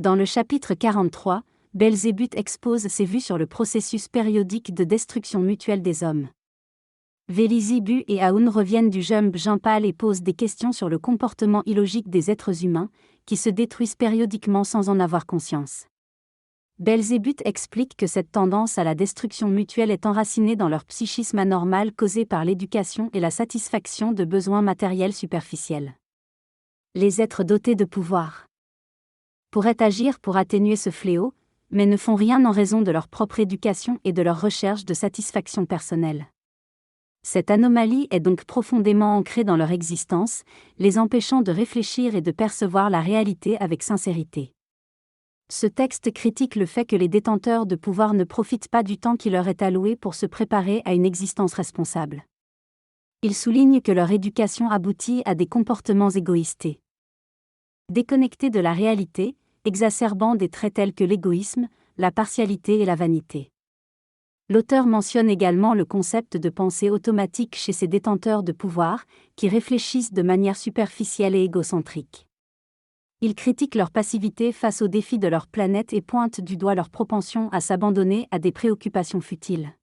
Dans le chapitre 43, Belzébuth expose ses vues sur le processus périodique de destruction mutuelle des hommes. Vélizy-Bu et Aoun reviennent du Jean-Paul et posent des questions sur le comportement illogique des êtres humains, qui se détruisent périodiquement sans en avoir conscience. Belzébuth explique que cette tendance à la destruction mutuelle est enracinée dans leur psychisme anormal causé par l'éducation et la satisfaction de besoins matériels superficiels. Les êtres dotés de pouvoir pourraient agir pour atténuer ce fléau, mais ne font rien en raison de leur propre éducation et de leur recherche de satisfaction personnelle. Cette anomalie est donc profondément ancrée dans leur existence, les empêchant de réfléchir et de percevoir la réalité avec sincérité. Ce texte critique le fait que les détenteurs de pouvoir ne profitent pas du temps qui leur est alloué pour se préparer à une existence responsable. Il souligne que leur éducation aboutit à des comportements égoïstes. Déconnectés de la réalité, exacerbant des traits tels que l'égoïsme, la partialité et la vanité. L'auteur mentionne également le concept de pensée automatique chez ces détenteurs de pouvoir, qui réfléchissent de manière superficielle et égocentrique. Il critique leur passivité face aux défis de leur planète et pointe du doigt leur propension à s'abandonner à des préoccupations futiles.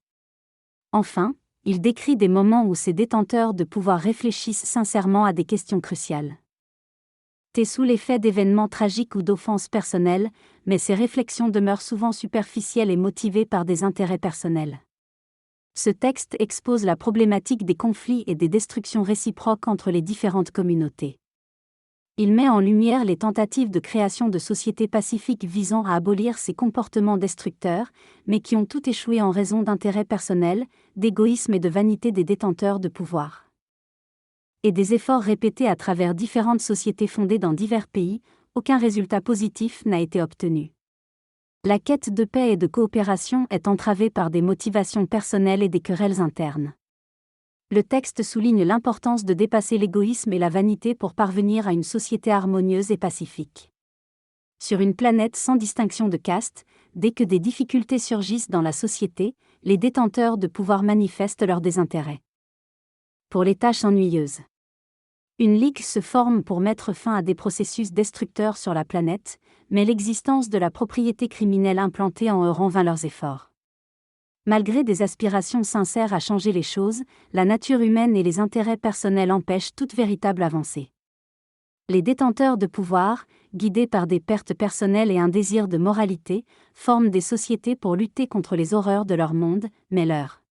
Enfin, il décrit des moments où ces détenteurs de pouvoir réfléchissent sincèrement à des questions cruciales. Sous l'effet d'événements tragiques ou d'offenses personnelles, mais ces réflexions demeurent souvent superficielles et motivées par des intérêts personnels. Ce texte expose la problématique des conflits et des destructions réciproques entre les différentes communautés. Il met en lumière les tentatives de création de sociétés pacifiques visant à abolir ces comportements destructeurs, mais qui ont toutes échoué en raison d'intérêts personnels, d'égoïsme et de vanité des détenteurs de pouvoir. Et des efforts répétés à travers différentes sociétés fondées dans divers pays, aucun résultat positif n'a été obtenu. La quête de paix et de coopération est entravée par des motivations personnelles et des querelles internes. Le texte souligne l'importance de dépasser l'égoïsme et la vanité pour parvenir à une société harmonieuse et pacifique. Sur une planète sans distinction de caste, dès que des difficultés surgissent dans la société, les détenteurs de pouvoir manifestent leur désintérêt pour les tâches ennuyeuses. Une ligue se forme pour mettre fin à des processus destructeurs sur la planète, mais l'existence de la propriété criminelle implantée en eux rend vain leurs efforts. Malgré des aspirations sincères à changer les choses, la nature humaine et les intérêts personnels empêchent toute véritable avancée. Les détenteurs de pouvoir, guidés par des pertes personnelles et un désir de moralité, forment des sociétés pour lutter contre les horreurs de leur monde, mais leur